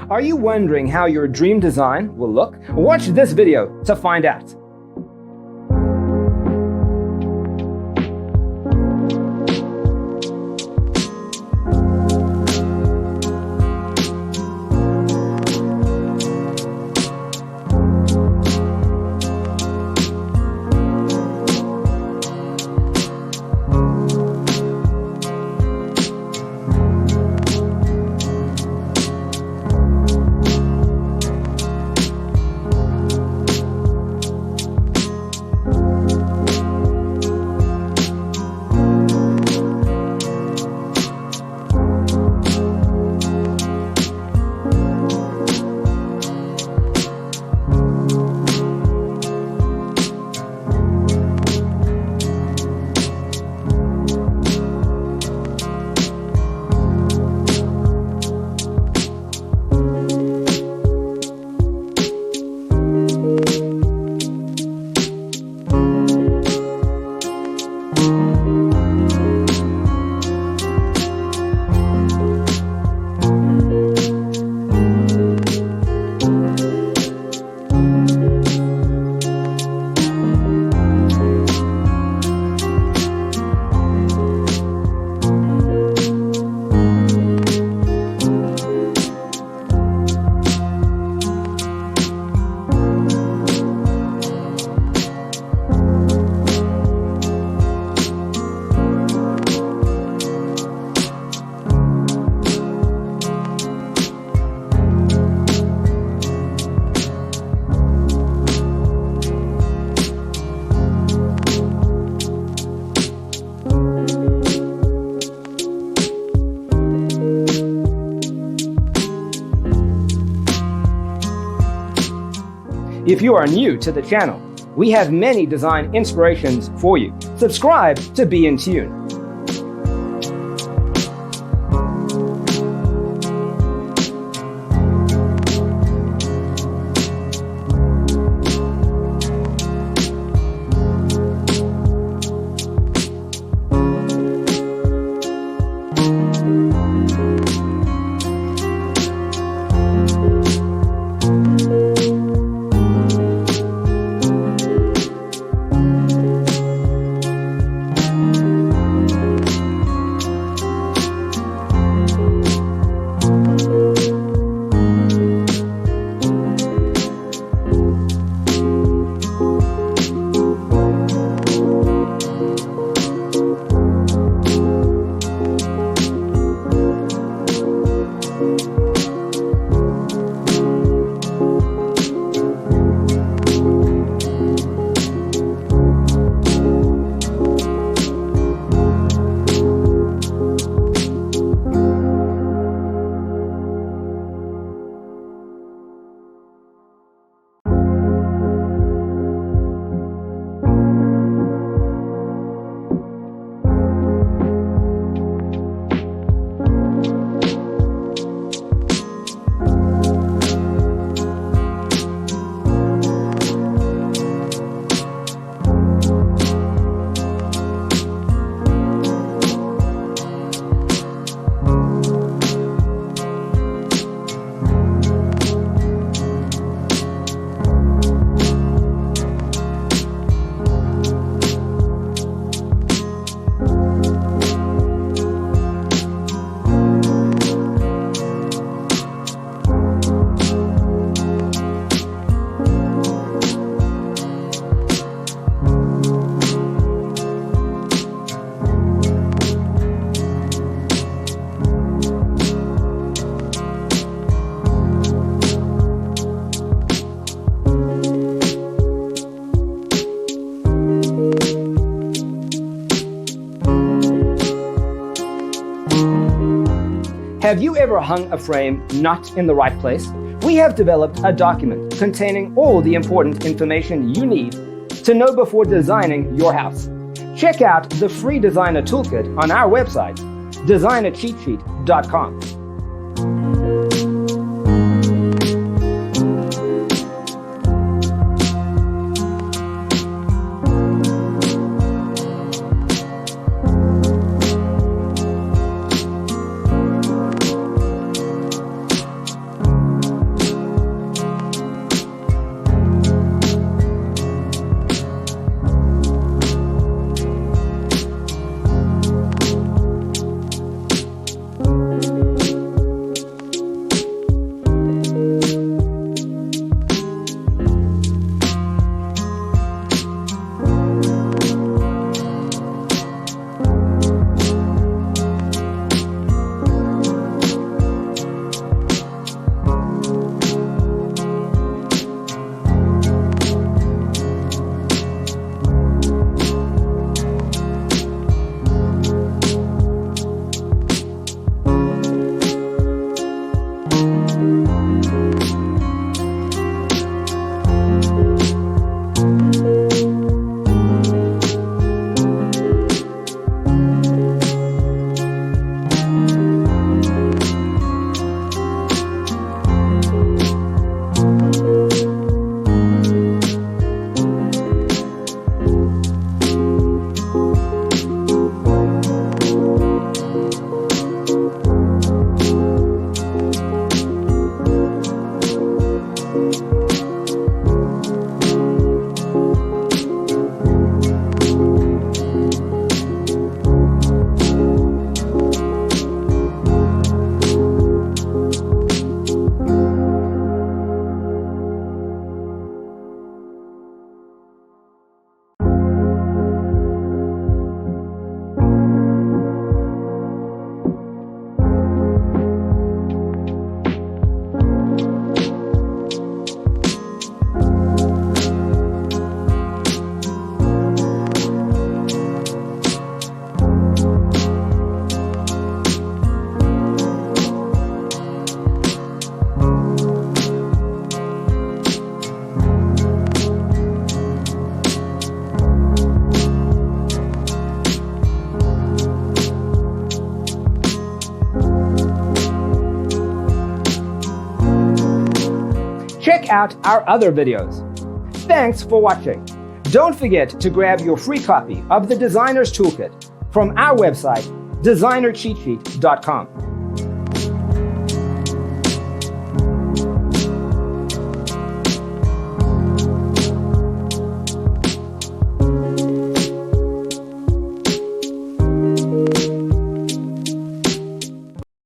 Are you wondering how your dream design will look? Watch this video to find out. If you are new to the channel, we have many design inspirations for you. Subscribe to be in tune. Have you ever hung a frame not in the right place? We have developed a document containing all the important information you need to know before designing your house. Check out the free designer toolkit on our website, designercheatsheet.com. Check out our other videos. Thanks for watching. Don't forget to grab your free copy of the Designer's Toolkit from our website, designercheatsheet.com.